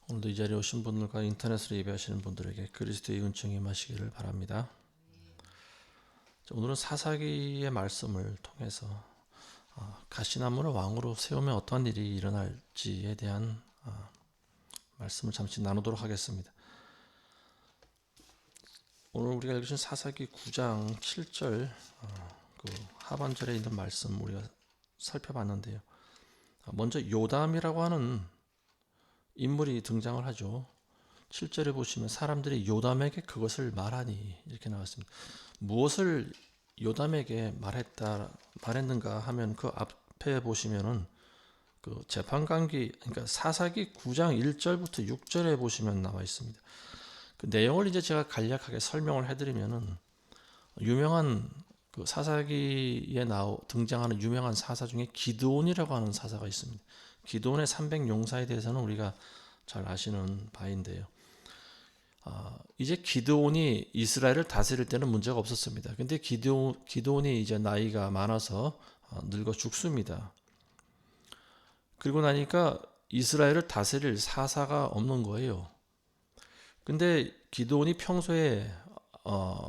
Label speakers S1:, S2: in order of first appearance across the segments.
S1: 오늘도 이 자리에 오신 분들과 인터넷으로 예배하시는 분들에게 그리스도의 은총이 임하시기를 바랍니다. 오늘은 사사기의 말씀을 통해서 가시나무를 왕으로 세우면 어떠한 일이 일어날지에 대한 말씀을 잠시 나누도록 하겠습니다. 오늘 우리가 읽으신 사사기 9장 7절 그 하반절에 있는 말씀 우리가 살펴봤는데요. 먼저 요담이라고 하는 인물이 등장을 하죠. 7절에 보시면 사람들이 요담에게 그것을 말하니 이렇게 나왔습니다. 무엇을 요담에게 말했는가 하면 그 앞에 보시면은 그 재판관기 그러니까 사사기 9장 1절부터 6절에 보시면 나와 있습니다. 그 내용을 이제 제가 간략하게 설명을 해드리면은 유명한 그 사사기에 등장하는 유명한 사사 중에 기드온이라고 하는 사사가 있습니다. 기드온의 300용사에 대해서는 우리가 잘 아시는 바인데요. 이제 기드온이 이스라엘을 다스릴 때는 문제가 없었습니다. 근데 기드온이 이제 나이가 많아서 늙어 죽습니다. 그리고 나니까 이스라엘을 다스릴 사사가 없는 거예요. 근데 기드온이 평소에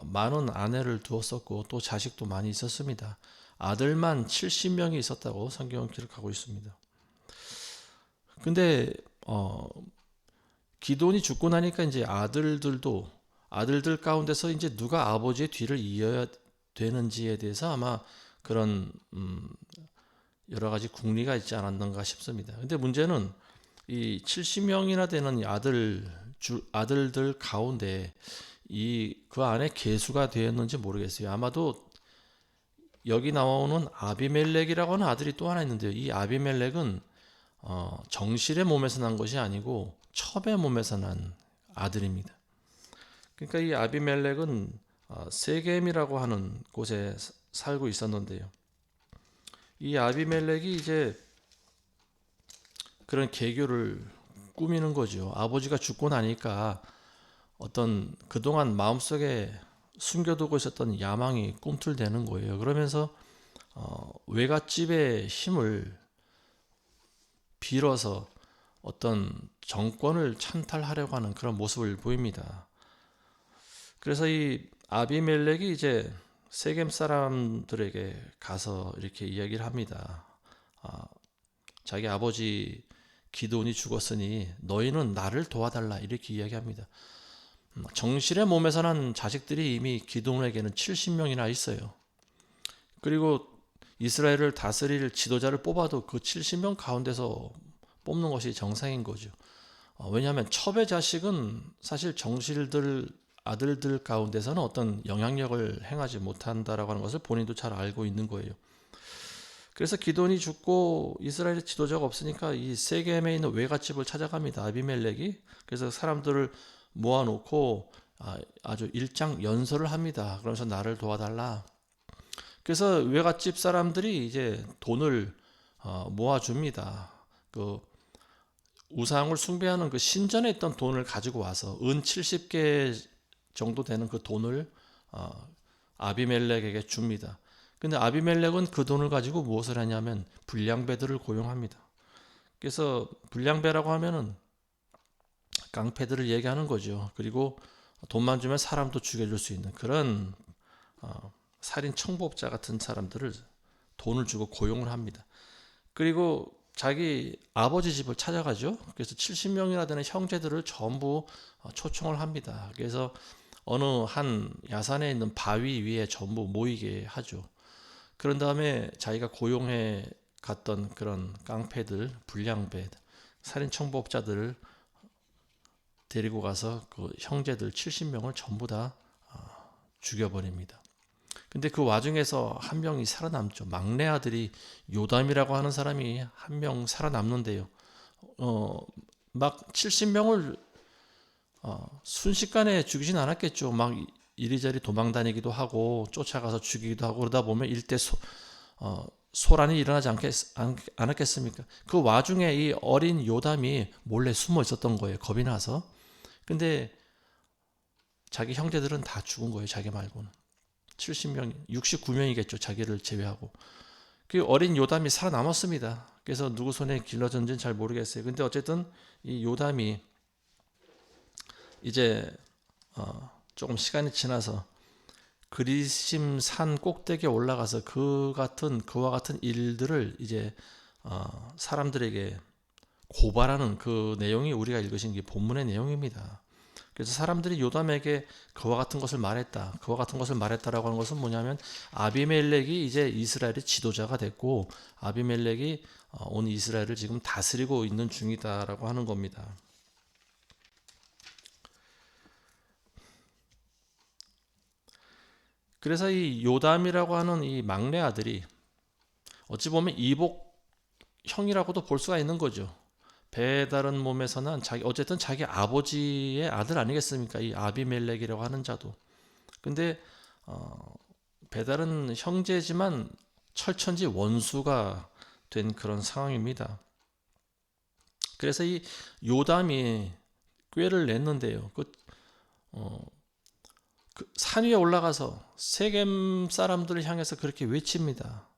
S1: 많은 아내를 두었었고 또 자식도 많이 있었습니다. 아들만 70명이 있었다고 성경은 기록하고 있습니다. 근데 기드온이 죽고 나니까 이제 아들들 가운데서 이제 누가 아버지의 뒤를 이어야 되는지에 대해서 아마 그런 여러 가지 궁리가 있지 않았는가 싶습니다. 근데 문제는 이 70명이나 되는 아들들 가운데 그 안에 계수가 되었는지 모르겠어요. 아마도 여기 나오는 아비멜렉이라고 하는 아들이 또 하나 있는데요. 이 아비멜렉은 정실의 몸에서 난 것이 아니고 첩의 몸에서 난 아들입니다. 그러니까 이 아비멜렉은 세겜이라고 하는 곳에 살고 있었는데요. 이 아비멜렉이 이제 그런 계교를 꾸미는 거죠. 아버지가 죽고 나니까 어떤 그동안 마음속에 숨겨두고 있었던 야망이 꿈틀대는 거예요. 그러면서 외갓집의 힘을 빌어서 어떤 정권을 찬탈하려고 하는 그런 모습을 보입니다. 그래서 이 아비멜렉이 이제 세겜 사람들에게 가서 이렇게 이야기를 합니다. 자기 아버지 기드온이 죽었으니 너희는 나를 도와달라 이렇게 이야기합니다. 정실의 몸에서 난 자식들이 이미 기드온에게는 70명이나 있어요. 그리고 이스라엘을 다스릴 지도자를 뽑아도 그 70명 가운데서 뽑는 것이 정상인 거죠. 왜냐하면 첩의 자식은 사실 아들들 가운데서는 어떤 영향력을 행하지 못한다라고 하는 것을 본인도 잘 알고 있는 거예요. 그래서 기드온이 죽고 이스라엘의 지도자가 없으니까 이 세겜에 있는 외갓집을 찾아갑니다. 아비멜렉이. 그래서 사람들을 모아놓고 아주 일장연설을 합니다. 그러면서 나를 도와달라. 그래서 외갓집 사람들이 이제 돈을 모아줍니다. 그 우상을 숭배하는 그 신전에 있던 돈을 가지고 와서 은 70개 정도 되는 그 돈을 아비멜렉에게 줍니다. 근데 아비멜렉은 그 돈을 가지고 무엇을 하냐면 불량배들을 고용합니다. 그래서 불량배라고 하면은 깡패들을 얘기하는 거죠. 그리고 돈만 주면 사람도 죽여줄 수 있는 그런 살인 청부업자 같은 사람들을 돈을 주고 고용을 합니다. 그리고 자기 아버지 집을 찾아가죠. 그래서 70명이나 되는 형제들을 전부 초청을 합니다. 그래서 어느 한 야산에 있는 바위 위에 전부 모이게 하죠. 그런 다음에 자기가 고용해 갔던 그런 깡패들, 불량배, 살인 청부업자들을 데리고 가서 그 형제들 70명을 전부 다 죽여버립니다. 근데 그 와중에서 한 명이 살아남죠. 막내 아들이 요담이라고 하는 사람이 한 명 살아남는데요. 막 70명을 순식간에 죽이진 않았겠죠. 막 이리저리 도망 다니기도 하고 쫓아가서 죽이기도 하고 그러다 보면 일대 소란이 일어나지 않았겠습니까? 그 와중에 이 어린 요담이 몰래 숨어 있었던 거예요. 겁이 나서. 근데 자기 형제들은 다 죽은 거예요. 자기 말고는. 70명, 69명이겠죠. 자기를 제외하고. 그 어린 요담이 살아남았습니다. 그래서 누구 손에 길러졌는지는 잘 모르겠어요. 근데 어쨌든 이 요담이 이제 조금 시간이 지나서 그리심 산 꼭대기에 올라가서 그와 같은 일들을 이제 사람들에게 고발하는 그 내용이 우리가 읽으신 게 본문의 내용입니다. 그래서 사람들이 요담에게 그와 같은 것을 말했다. 그와 같은 것을 말했다라고 하는 것은 뭐냐면 아비멜렉이 이제 이스라엘의 지도자가 됐고 아비멜렉이 온 이스라엘을 지금 다스리고 있는 중이다라고 하는 겁니다. 그래서 이 요담이라고 하는 이 막내 아들이 어찌 보면 이복 형이라고도 볼 수가 있는 거죠. 배에 다른 몸에서 난 어쨌든 자기 아버지의 아들 아니겠습니까? 이 아비멜렉이라고 하는 자도. 근데 배다른 형제지만 철천지 원수가 된 그런 상황입니다. 그래서 이 요담이 꾀를 냈는데요. 그 산 위에 올라가서 세겜 사람들을 향해서 그렇게 외칩니다.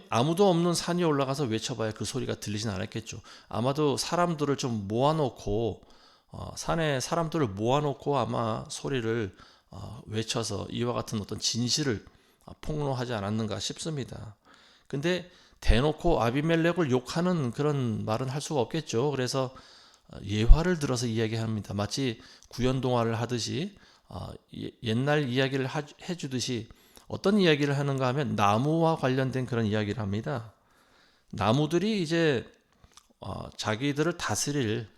S1: 아무도 없는 산 위에 올라가서 외쳐봐야 그 소리가 들리진 않았겠죠. 아마도 사람들을 좀 모아놓고 산에 사람들을 모아놓고 아마 소리를 외쳐서 이와 같은 어떤 진실을 폭로하지 않았는가 싶습니다. 근데 대놓고 아비멜렉을 욕하는 그런 말은 할 수가 없겠죠. 그래서 예화를 들어서 이야기합니다. 마치 구연동화를 하듯이 옛날 이야기를 해주듯이 어떤 이야기를 하는가 하면 나무와 관련된 그런 이야기를 합니다. 나무들이 이제 자기들을 다스릴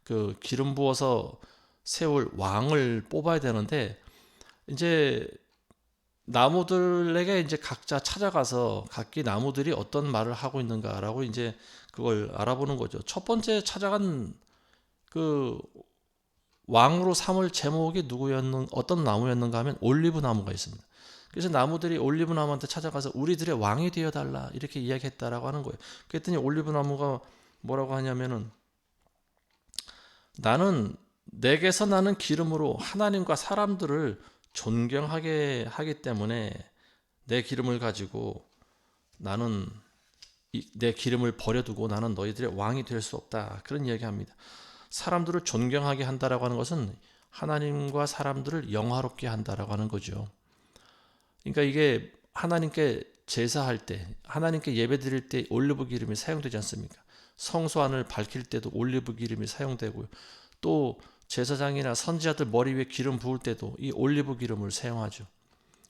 S1: 그 기름 부어서 세울 왕을 뽑아야 되는데 이제 나무들에게 이제 각자 찾아가서 각기 나무들이 어떤 말을 하고 있는가라고 이제 그걸 알아보는 거죠. 첫 번째 찾아간 그 왕으로 삼을 제목이 어떤 나무였는가 하면 올리브 나무가 있습니다. 그래서 나무들이 올리브 나무한테 찾아가서 우리들의 왕이 되어달라 이렇게 이야기했다라고 하는 거예요. 그랬더니 올리브 나무가 뭐라고 하냐면은 내게서 나는 기름으로 하나님과 사람들을 존경하게 하기 때문에 내 기름을 가지고 내 기름을 버려두고 나는 너희들의 왕이 될 수 없다. 그런 이야기합니다. 사람들을 존경하게 한다라고 하는 것은 하나님과 사람들을 영화롭게 한다라고 하는 거죠. 그러니까 이게 하나님께 제사할 때, 하나님께 예배드릴 때 올리브 기름이 사용되지 않습니까? 성소 안을 밝힐 때도 올리브 기름이 사용되고요. 또 제사장이나 선지자들 머리 위에 기름 부을 때도 이 올리브 기름을 사용하죠.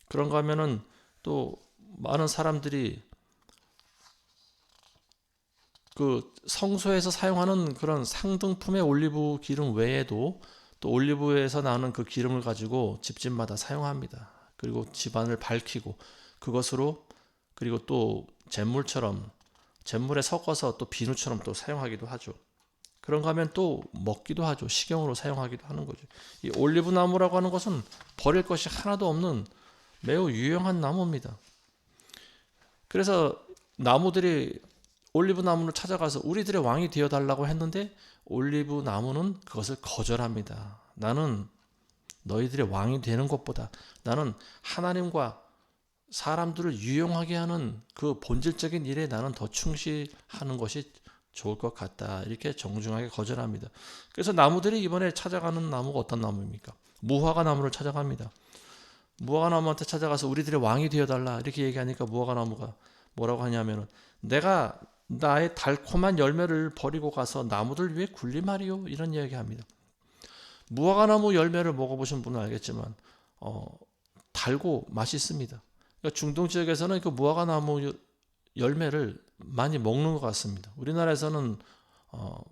S1: 그런가 하면은 또 많은 사람들이 그 성소에서 사용하는 그런 상등품의 올리브 기름 외에도 또 올리브에서 나는 그 기름을 가지고 집집마다 사용합니다. 그리고 집안을 밝히고 그것으로 그리고 또 잿물에 섞어서 또 비누처럼 또 사용하기도 하죠. 그런가 하면 또 먹기도 하죠. 식용으로 사용하기도 하는 거죠. 이 올리브 나무라고 하는 것은 버릴 것이 하나도 없는 매우 유용한 나무입니다. 그래서 나무들이 올리브 나무를 찾아가서 우리들의 왕이 되어달라고 했는데 올리브 나무는 그것을 거절합니다. 나는 너희들의 왕이 되는 것보다 나는 하나님과 사람들을 유용하게 하는 그 본질적인 일에 나는 더 충실하는 것이 좋을 것 같다. 이렇게 정중하게 거절합니다. 그래서 나무들이 이번에 찾아가는 나무가 어떤 나무입니까? 무화과 나무를 찾아갑니다. 무화과 나무한테 찾아가서 우리들의 왕이 되어달라 이렇게 얘기하니까 무화과 나무가 뭐라고 하냐면은 내가 나의 달콤한 열매를 버리고 가서 나무들 위해 군림하리요 이런 이야기합니다. 무화과 나무 열매를 먹어보신 분은 알겠지만 달고 맛있습니다. 그러니까 중동 지역에서는 그 무화과 나무 열매를 많이 먹는 것 같습니다. 우리나라에서는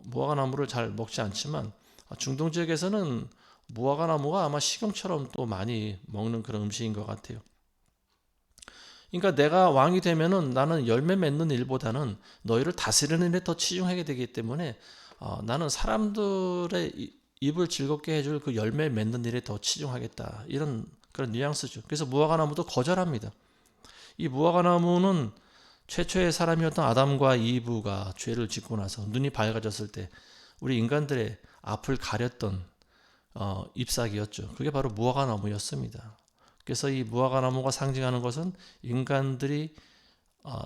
S1: 무화과 나무를 잘 먹지 않지만 중동 지역에서는 무화과 나무가 아마 식용처럼 또 많이 먹는 그런 음식인 것 같아요. 그러니까 내가 왕이 되면은 나는 열매 맺는 일보다는 너희를 다스리는 일에 더 치중하게 되기 때문에 나는 사람들의 입을 즐겁게 해줄 그 열매 맺는 일에 더 치중하겠다. 이런 그런 뉘앙스죠. 그래서 무화과 나무도 거절합니다. 이 무화과 나무는 최초의 사람이었던 아담과 이브가 죄를 짓고 나서 눈이 밝아졌을 때 우리 인간들의 앞을 가렸던 잎사귀였죠. 그게 바로 무화과 나무였습니다. 그래서 이 무화과 나무가 상징하는 것은 인간들이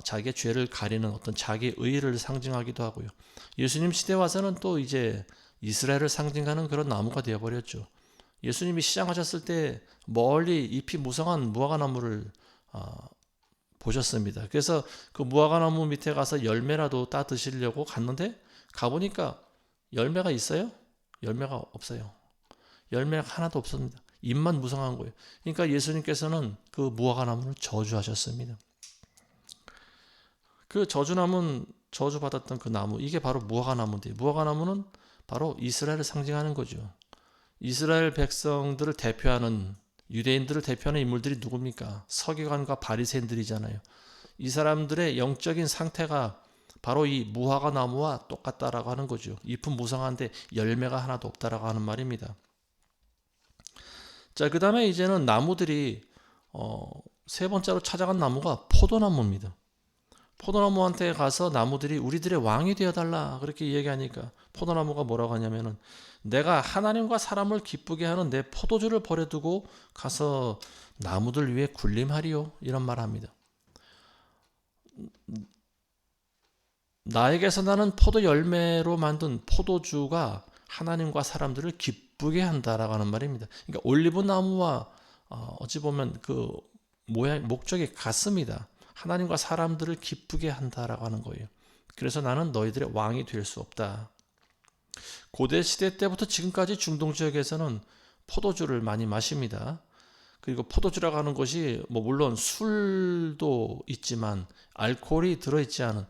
S1: 자기의 죄를 가리는 어떤 자기의 의를 상징하기도 하고요. 예수님 시대 와서는 또 이제 이스라엘을 상징하는 그런 나무가 되어버렸죠. 예수님이 시장하셨을 때 멀리 잎이 무성한 무화과나무를 보셨습니다. 그래서 그 무화과나무 밑에 가서 열매라도 따 드시려고 갔는데 가보니까 열매가 있어요? 열매가 없어요. 열매가 하나도 없습니다. 잎만 무성한 거예요. 그러니까 예수님께서는 그 무화과나무를 저주하셨습니다. 그 저주받았던 그 나무, 이게 바로 무화과나무인데, 무화과나무는 바로 이스라엘을 상징하는 거죠. 이스라엘 백성들을 대표하는, 유대인들을 대표하는 인물들이 누굽니까? 서기관과 바리새인들이잖아요. 이 사람들의 영적인 상태가 바로 이 무화과나무와 똑같다라고 하는 거죠. 잎은 무성한데 열매가 하나도 없다라고 하는 말입니다. 자, 그 다음에 이제는 나무들이 세 번째로 찾아간 나무가 포도나무입니다. 포도나무한테 가서 나무들이 우리들의 왕이 되어달라 그렇게 얘기하니까 포도나무가 뭐라고 하냐면은 내가 하나님과 사람을 기쁘게 하는 내 포도주를 버려두고 가서 나무들 위에 군림하리요, 이런 말 합니다. 나에게서 나는 포도 열매로 만든 포도주가 하나님과 사람들을 기쁘게 한다라고 하는 말입니다. 그러니까 올리브 나무와 어찌 보면 그 목적이 같습니다. 하나님과 사람들을 기쁘게 한다라고 하는 거예요. 그래서 나는 너희들의 왕이 될 수 없다. 고대 시대 때부터 지금까지 중동 지역에서는 포도주를 많이 마십니다. 그리고 포도주라고 하는 것이 물론 술도 있지만 알코올이 들어있지 않은,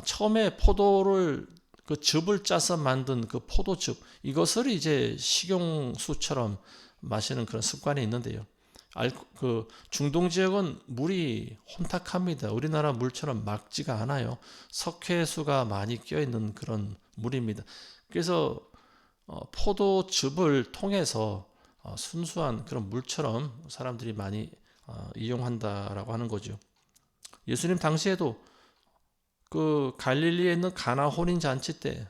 S1: 처음에 포도를 그 즙을 짜서 만든 그 포도즙, 이것을 이제 식용수처럼 마시는 그런 습관이 있는데요. 그 중동 지역은 물이 혼탁합니다. 우리나라 물처럼 맑지가 않아요. 석회수가 많이 껴있는 그런 물입니다. 그래서 포도즙을 통해서 순수한 그런 물처럼 사람들이 많이 이용한다라고 하는 거죠. 예수님 당시에도 그 갈릴리에 있는 가나 혼인 잔치 때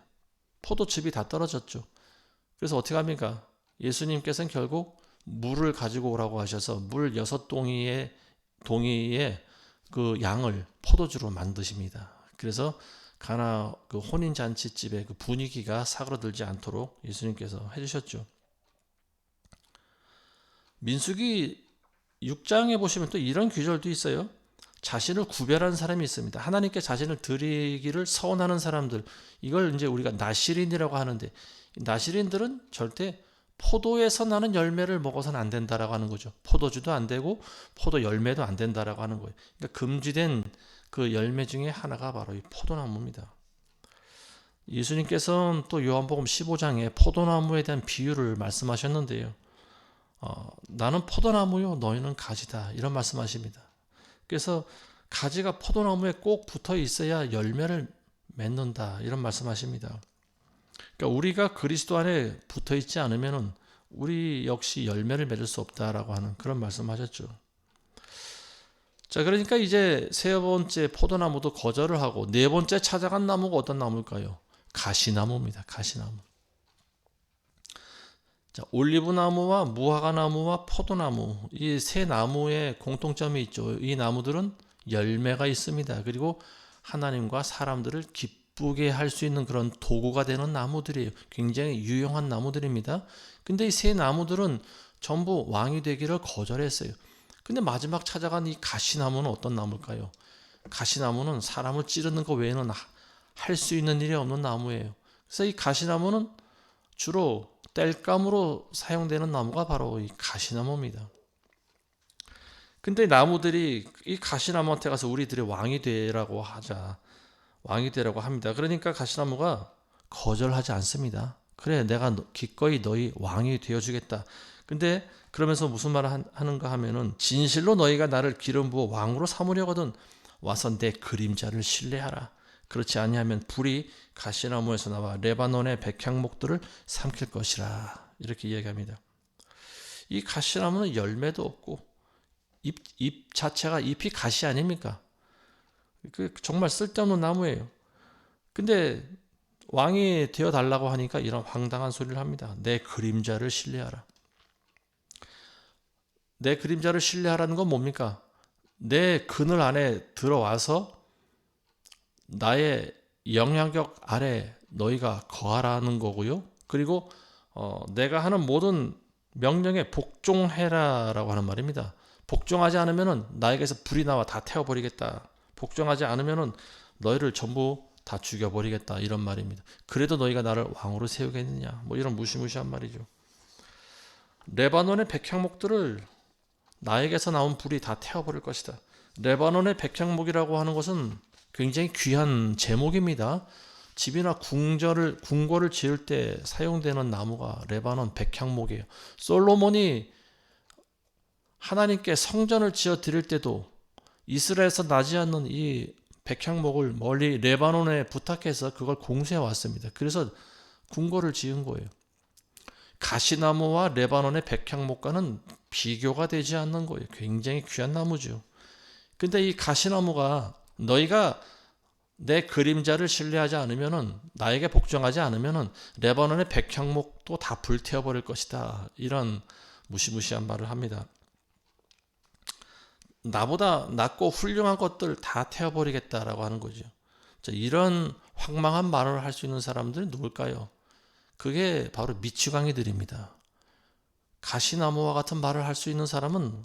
S1: 포도즙이 다 떨어졌죠. 그래서 어떻게 합니까? 예수님께서는 결국 물을 가지고 오라고 하셔서 물 6동이에 그 양을 포도주로 만드십니다. 그래서 가나 그 혼인 잔치집의 그 분위기가 사그러들지 않도록 예수님께서 해주셨죠. 민수기 6장에 보시면 또 이런 규절도 있어요. 자신을 구별하는 사람이 있습니다. 하나님께 자신을 드리기를 서원하는 사람들, 이걸 이제 우리가 나시린이라고 하는데, 나시린들은 절대 포도에서 나는 열매를 먹어서는 안 된다라고 하는 거죠. 포도주도 안 되고 포도 열매도 안 된다라고 하는 거예요. 그러니까 금지된 그 열매 중에 하나가 바로 이 포도나무입니다. 예수님께서는 또 요한복음 15장에 포도나무에 대한 비유를 말씀하셨는데요. 나는 포도나무요, 너희는 가지다, 이런 말씀하십니다. 그래서 가지가 포도나무에 꼭 붙어 있어야 열매를 맺는다, 이런 말씀하십니다. 그러니까 우리가 그리스도 안에 붙어 있지 않으면은 우리 역시 열매를 맺을 수 없다라고 하는 그런 말씀하셨죠. 자, 그러니까 이제 세 번째 포도나무도 거절을 하고 네 번째 찾아간 나무가 어떤 나무일까요? 가시나무입니다. 가시나무. 자, 올리브나무와 무화과나무와 포도나무, 이 세 나무의 공통점이 있죠. 이 나무들은 열매가 있습니다. 그리고 하나님과 사람들을 기쁘게 할 수 있는 그런 도구가 되는 나무들이에요. 굉장히 유용한 나무들입니다. 근데 이 세 나무들은 전부 왕이 되기를 거절했어요. 근데 마지막 찾아간 이 가시나무는 어떤 나무일까요? 가시나무는 사람을 찌르는 것 외에는 할 수 있는 일이 없는 나무예요. 그래서 이 가시나무는 주로 땔감으로 사용되는 나무가 바로 이 가시나무입니다. 근데 나무들이 이 가시나무한테 가서 우리들의 왕이 되라고 합니다. 그러니까 가시나무가 거절하지 않습니다. 그래, 내가 기꺼이 너희 왕이 되어주겠다. 근데 그러면서 무슨 말을 하는가 하면은, 진실로 너희가 나를 기름 부어 왕으로 삼으려거든 와서 내 그림자를 신뢰하라. 그렇지 아니하면 불이 가시나무에서 나와 레바논의 백향목들을 삼킬 것이라, 이렇게 이야기합니다. 이 가시나무는 열매도 없고 잎 자체가 잎이 가시 아닙니까? 정말 쓸데없는 나무예요. 근데 왕이 되어달라고 하니까 이런 황당한 소리를 합니다. 내 그림자를 신뢰하라. 내 그림자를 신뢰하라는 건 뭡니까? 내 그늘 안에 들어와서 나의 영향력 아래 너희가 거하라는 거고요. 그리고 내가 하는 모든 명령에 복종해라라고 하는 말입니다. 복종하지 않으면은 나에게서 불이 나와 다 태워버리겠다. 복종하지 않으면은 너희를 전부 다 죽여버리겠다. 이런 말입니다. 그래도 너희가 나를 왕으로 세우겠느냐. 뭐 이런 무시무시한 말이죠. 레바논의 백향목들을 나에게서 나온 불이 다 태워버릴 것이다. 레바논의 백향목이라고 하는 것은 굉장히 귀한 제목입니다. 집이나 궁궐을 지을 때 사용되는 나무가 레바논 백향목이에요. 솔로몬이 하나님께 성전을 지어 드릴 때도 이스라엘에서 나지 않는 이 백향목을 멀리 레바논에 부탁해서 그걸 공수해 왔습니다. 그래서 궁궐을 지은 거예요. 가시나무와 레바논의 백향목과는 비교가 되지 않는 거예요. 굉장히 귀한 나무죠. 근데 이 가시나무가 너희가 내 그림자를 신뢰하지 않으면은, 나에게 복종하지 않으면은 레바논의 백향목도 다 불태워버릴 것이다. 이런 무시무시한 말을 합니다. 나보다 낫고 훌륭한 것들 다 태워버리겠다라고 하는 거죠. 자, 이런 황망한 말을 할 수 있는 사람들이 누굴까요? 그게 바로 미치광이들입니다. 가시나무와 같은 말을 할 수 있는 사람은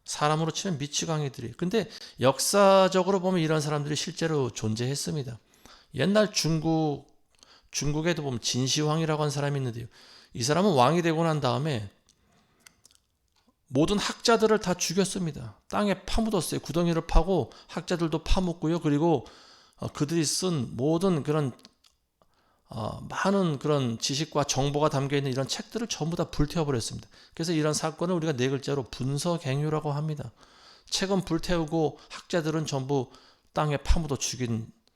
S1: 사람으로 치면 미치광이들이. 근데 역사적으로 보면 이런 사람들이 실제로 존재했습니다. 옛날 중국에도 보면 진시황이라고 하는 사람이 있는데요. 이 사람은 왕이 되고 난 다음에 모든 학자들을 다 죽였습니다. 땅에 파묻었어요. 구덩이를 파고 학자들도 파묻고요. 그리고 그들이 쓴 모든 그런 많은 그런 지식과 정보가 담겨있는 이런 책들을 전부 다 불태워버렸습니다. 그래서 이런 사건을 우리가 네 글자로 분서갱유라고 합니다. 책은 불태우고 학자들은 전부 땅에 파묻어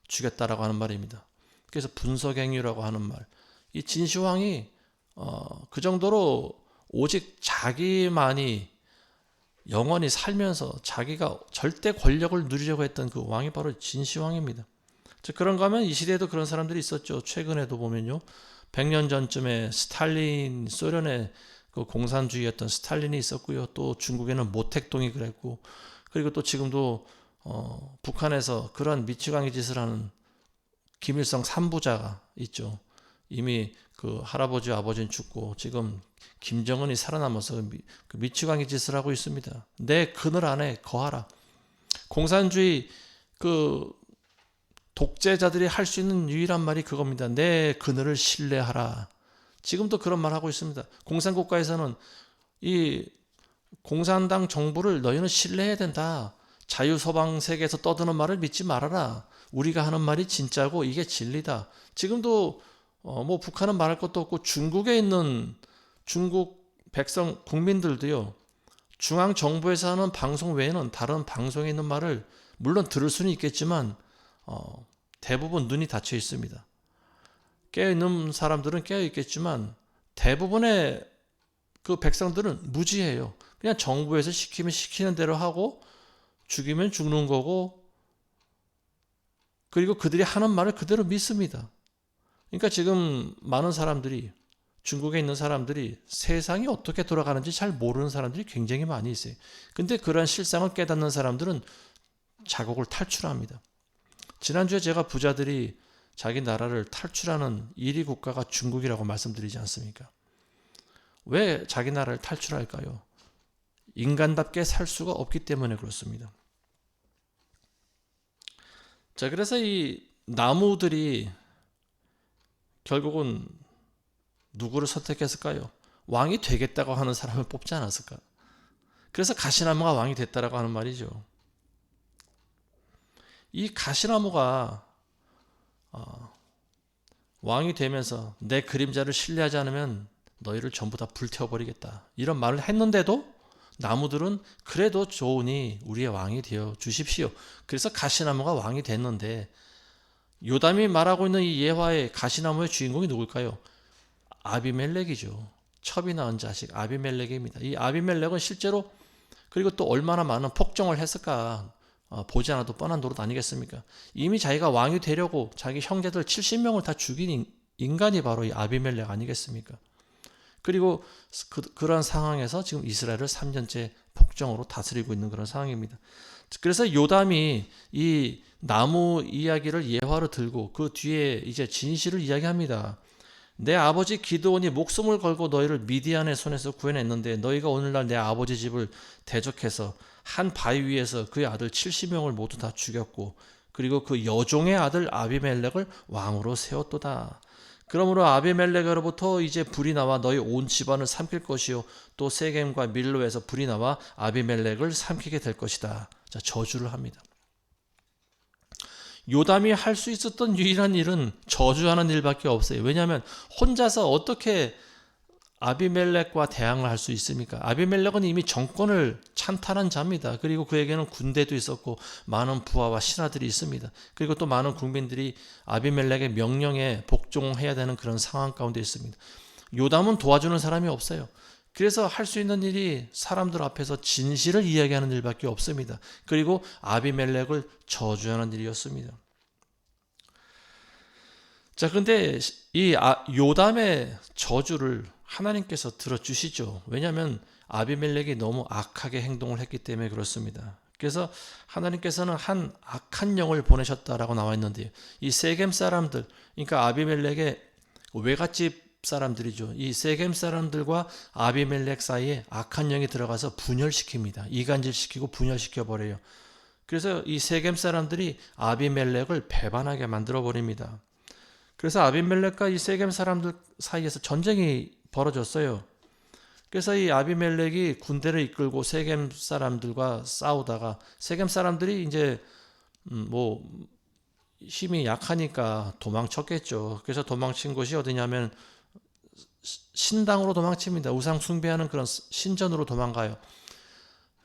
S1: 죽였다라고 하는 말입니다. 그래서 분서갱유라고 하는 말. 이 진시황이 그 정도로 오직 자기만이 영원히 살면서 자기가 절대 권력을 누리려고 했던 그 왕이 바로 진시황입니다. 그런가 하면 이 시대에도 그런 사람들이 있었죠. 최근에도 보면요. 100년 전쯤에 스탈린, 소련의 그 공산주의였던 스탈린이 있었고요. 또 중국에는 모택동이 그랬고, 그리고 또 지금도 북한에서 그런 미치광이 짓을 하는 김일성 3부자가 있죠. 이미 그 할아버지 아버지는 죽고 지금 김정은이 살아남아서 그 미치광이 짓을 하고 있습니다. 내 그늘 안에 거하라. 공산주의 그 독재자들이 할 수 있는 유일한 말이 그겁니다. 내 그늘을 신뢰하라. 지금도 그런 말 하고 있습니다. 공산국가에서는 이 공산당 정부를 너희는 신뢰해야 된다. 자유서방 세계에서 떠드는 말을 믿지 말아라. 우리가 하는 말이 진짜고 이게 진리다. 지금도 뭐 북한은 말할 것도 없고 중국에 있는 중국 백성 국민들도요. 중앙 정부에서 하는 방송 외에는 다른 방송에 있는 말을 물론 들을 수는 있겠지만 대부분 눈이 닫혀 있습니다. 깨어있는 사람들은 깨어있겠지만 대부분의 그 백성들은 무지해요. 그냥 정부에서 시키면 시키는 대로 하고 죽이면 죽는 거고, 그리고 그들이 하는 말을 그대로 믿습니다. 그러니까 지금 많은 사람들이, 중국에 있는 사람들이 세상이 어떻게 돌아가는지 잘 모르는 사람들이 굉장히 많이 있어요. 근데 그런 실상을 깨닫는 사람들은 자국을 탈출합니다. 지난주에 제가 부자들이 자기 나라를 탈출하는 1위 국가가 중국이라고 말씀드리지 않습니까? 왜 자기 나라를 탈출할까요? 인간답게 살 수가 없기 때문에 그렇습니다. 자, 그래서 이 나무들이 결국은 누구를 선택했을까요? 왕이 되겠다고 하는 사람을 뽑지 않았을까? 그래서 가시나무가 왕이 됐다라고 하는 말이죠. 이 가시나무가 왕이 되면서 내 그림자를 신뢰하지 않으면 너희를 전부 다 불태워버리겠다. 이런 말을 했는데도 나무들은 그래도 좋으니 우리의 왕이 되어 주십시오. 그래서 가시나무가 왕이 됐는데, 요담이 말하고 있는 이 예화의 가시나무의 주인공이 누굴까요? 아비멜렉이죠. 첩이 낳은 자식 아비멜렉입니다. 이 아비멜렉은 실제로, 그리고 또 얼마나 많은 폭정을 했을까, 보지 않아도 뻔한 노릇 아니겠습니까? 이미 자기가 왕이 되려고 자기 형제들 70명을 다 죽인 인간이 바로 이 아비멜렉 아니겠습니까? 그리고 그런 상황에서 지금 이스라엘을 3년째 폭정으로 다스리고 있는 그런 상황입니다. 그래서 요담이 이 나무 이야기를 예화로 들고 그 뒤에 이제 진실을 이야기합니다. 내 아버지 기드온이 목숨을 걸고 너희를 미디안의 손에서 구해냈는데 너희가 오늘날 내 아버지 집을 대적해서 한 바위 위에서 그의 아들 70명을 모두 다 죽였고 그리고 그 여종의 아들 아비멜렉을 왕으로 세웠도다. 그러므로 아비멜렉으로부터 이제 불이 나와 너희 온 집안을 삼킬 것이요 또 세겜과 밀로에서 불이 나와 아비멜렉을 삼키게 될 것이다. 자, 저주를 합니다. 요담이 할 수 있었던 유일한 일은 저주하는 일밖에 없어요. 왜냐하면 혼자서 어떻게 아비멜렉과 대항을 할 수 있습니까? 아비멜렉은 이미 정권을 찬탈한 자입니다. 그리고 그에게는 군대도 있었고 많은 부하와 신하들이 있습니다. 그리고 또 많은 국민들이 아비멜렉의 명령에 복종해야 되는 그런 상황 가운데 있습니다. 요담은 도와주는 사람이 없어요. 그래서 할 수 있는 일이 사람들 앞에서 진실을 이야기하는 일밖에 없습니다. 그리고 아비멜렉을 저주하는 일이었습니다. 자, 근데 이 요담의 저주를 하나님께서 들어주시죠. 왜냐하면 아비멜렉이 너무 악하게 행동을 했기 때문에 그렇습니다. 그래서 하나님께서는 한 악한 영을 보내셨다라고 나와 있는데요. 이 세겜 사람들, 그러니까 아비멜렉의 외갓집 사람들이죠. 이 세겜 사람들과 아비멜렉 사이에 악한 영이 들어가서 분열시킵니다. 이간질시키고 분열시켜버려요. 그래서 이 세겜 사람들이 아비멜렉을 배반하게 만들어버립니다. 그래서 아비멜렉과 이 세겜 사람들 사이에서 전쟁이 벌어졌어요. 그래서 이 아비멜렉이 군대를 이끌고 세겜 사람들과 싸우다가 세겜 사람들이 이제 뭐 힘이 약하니까 도망쳤겠죠. 그래서 도망친 곳이 어디냐면 신당으로 도망칩니다. 우상 숭배하는 그런 신전으로 도망가요.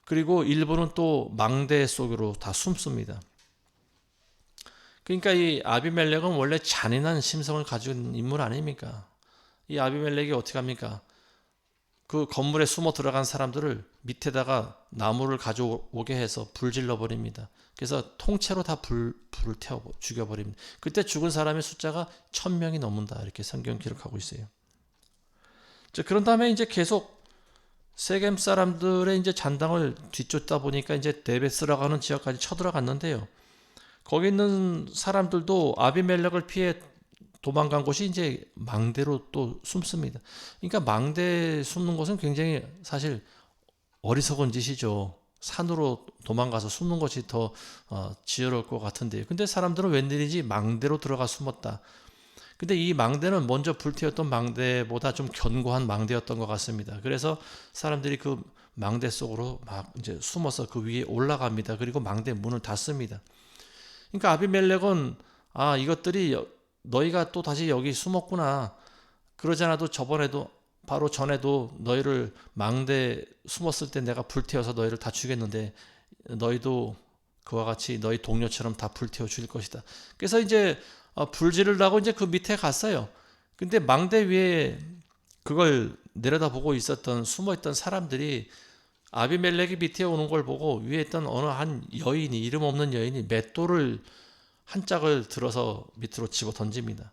S1: 그리고 일부는 또 망대 속으로 다 숨습니다. 그러니까 이 아비멜렉은 원래 잔인한 심성을 가지고 있는 인물 아닙니까? 이 아비멜렉이 어떻게 합니까? 그 건물에 숨어 들어간 사람들을 밑에다가 나무를 가져오게 해서 불질러 버립니다. 그래서 통째로 다 불을 태워 죽여버립니다. 그때 죽은 사람의 숫자가 1000명이 넘는다. 이렇게 성경 기록하고 있어요. 자, 그런 다음에 이제 계속 세겜 사람들의 이제 잔당을 뒤쫓다 보니까 이제 데베스라고 하는 지역까지 쳐들어갔는데요. 거기 있는 사람들도 아비멜렉을 피해 도망간 곳이 이제 망대로 또 숨습니다. 그러니까 망대에 숨는 것은 굉장히 사실 어리석은 짓이죠. 산으로 도망가서 숨는 것이 더 지혜로울 것 같은데요. 근데 사람들은 웬일인지 망대로 들어가 숨었다. 근데 이 망대는 먼저 불태웠던 망대보다 좀 견고한 망대였던 것 같습니다. 그래서 사람들이 그 망대 속으로 막 이제 숨어서 그 위에 올라갑니다. 그리고 망대 문을 닫습니다. 그러니까 아비멜렉은 이것들이 너희가 또 다시 여기 숨었구나. 그러지 않아도 바로 전에도 너희를 망대 숨었을 때 내가 불태워서 너희를 다 죽였는데 너희도 그와 같이 너희 동료처럼 다 불태워 죽일 것이다. 그래서 이제 불지르려고 이제 그 밑에 갔어요. 근데 망대 위에 그걸 내려다보고 있었던 숨어있던 사람들이 아비멜렉이 밑에 오는 걸 보고 위에 있던 어느 한 여인이 이름 없는 여인이 맷돌을 한 짝을 들어서 밑으로 집어 던집니다.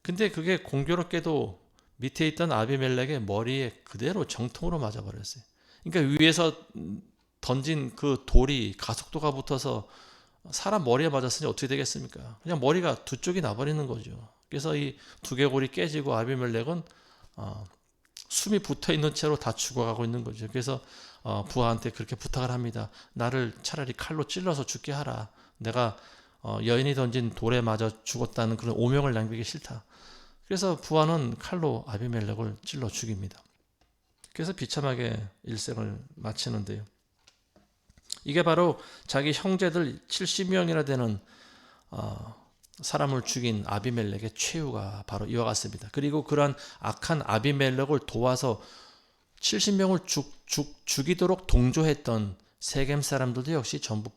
S1: 근데 그게 공교롭게도 밑에 있던 아비멜렉의 머리에 그대로 정통으로 맞아버렸어요. 그러니까 위에서 던진 그 돌이 가속도가 붙어서 사람 머리에 맞았으니 어떻게 되겠습니까? 그냥 머리가 두 쪽이 나버리는 거죠. 그래서 이 두개골이 깨지고 아비멜렉은 숨이 붙어있는 채로 다 죽어가고 있는 거죠. 그래서 부하한테 그렇게 부탁을 합니다. 나를 차라리 칼로 찔러서 죽게 하라. 내가 여인이 던진 돌에 맞아 죽었다는 그런 오명을 남기기 싫다. 그래서 부하는 칼로 아비멜렉을 찔러 죽입니다. 그래서 비참하게 일생을 마치는데요. 이게 바로 자기 형제들 70명이나 되는 사람을 죽인 아비멜렉의 최후가 바로 이와 같습니다. 그리고 그러한 악한 아비멜렉을 도와서 70명을 죽이도록 동조했던 세겜 사람들도 역시 전부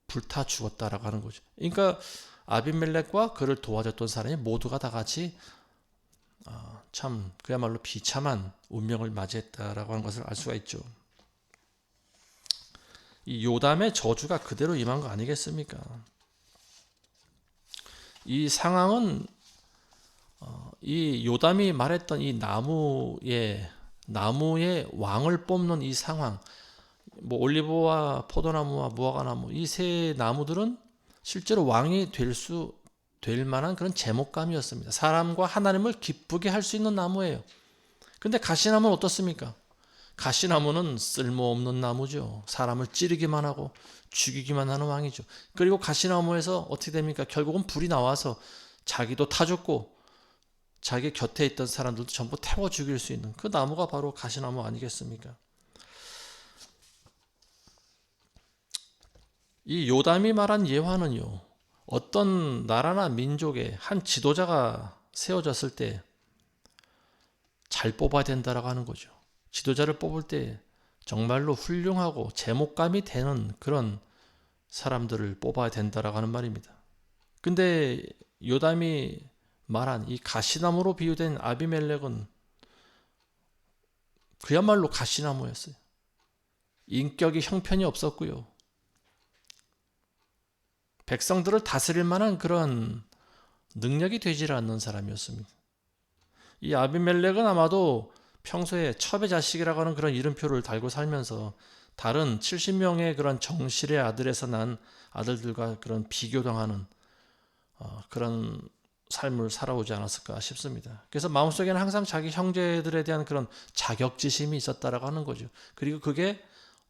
S1: 불타 죽었다라고 하는 거죠. 그러니까 아비멜렉과 그를 도와줬던 사람이 모두가 다 같이 참 그야말로 비참한 운명을 맞이했다라고 하는 것을 알 수가 있죠. 이 요담의 저주가 그대로 임한 거 아니겠습니까? 이 상황은 이 요담이 말했던 이 나무의 왕을 뽑는 이 상황, 뭐 올리브와 포도나무와 무화과나무 이 세 나무들은 실제로 왕이 될 수 될 만한 그런 제목감이었습니다. 사람과 하나님을 기쁘게 할 수 있는 나무예요. 근데 가시나무는 어떻습니까? 가시나무는 쓸모없는 나무죠. 사람을 찌르기만 하고 죽이기만 하는 왕이죠. 그리고 가시나무에서 어떻게 됩니까? 결국은 불이 나와서 자기도 타 죽고 자기 곁에 있던 사람들도 전부 태워 죽일 수 있는 그 나무가 바로 가시나무 아니겠습니까? 이 요담이 말한 예화는요, 어떤 나라나 민족의 한 지도자가 세워졌을 때 잘 뽑아야 된다라고 하는 거죠. 지도자를 뽑을 때 정말로 훌륭하고 제목감이 되는 그런 사람들을 뽑아야 된다라고 하는 말입니다. 근데 요담이 말한 이 가시나무로 비유된 아비멜렉은 그야말로 가시나무였어요. 인격이 형편이 없었고요. 백성들을 다스릴 만한 그런 능력이 되질 않는 사람이었습니다. 이 아비멜렉은 아마도 평소에 첩의 자식이라고 하는 그런 이름표를 달고 살면서 다른 70명의 그런 정실의 아들에서 난 아들들과 그런 비교당하는 그런 삶을 살아오지 않았을까 싶습니다. 그래서 마음속에는 항상 자기 형제들에 대한 그런 자격지심이 있었다라고 하는 거죠. 그리고 그게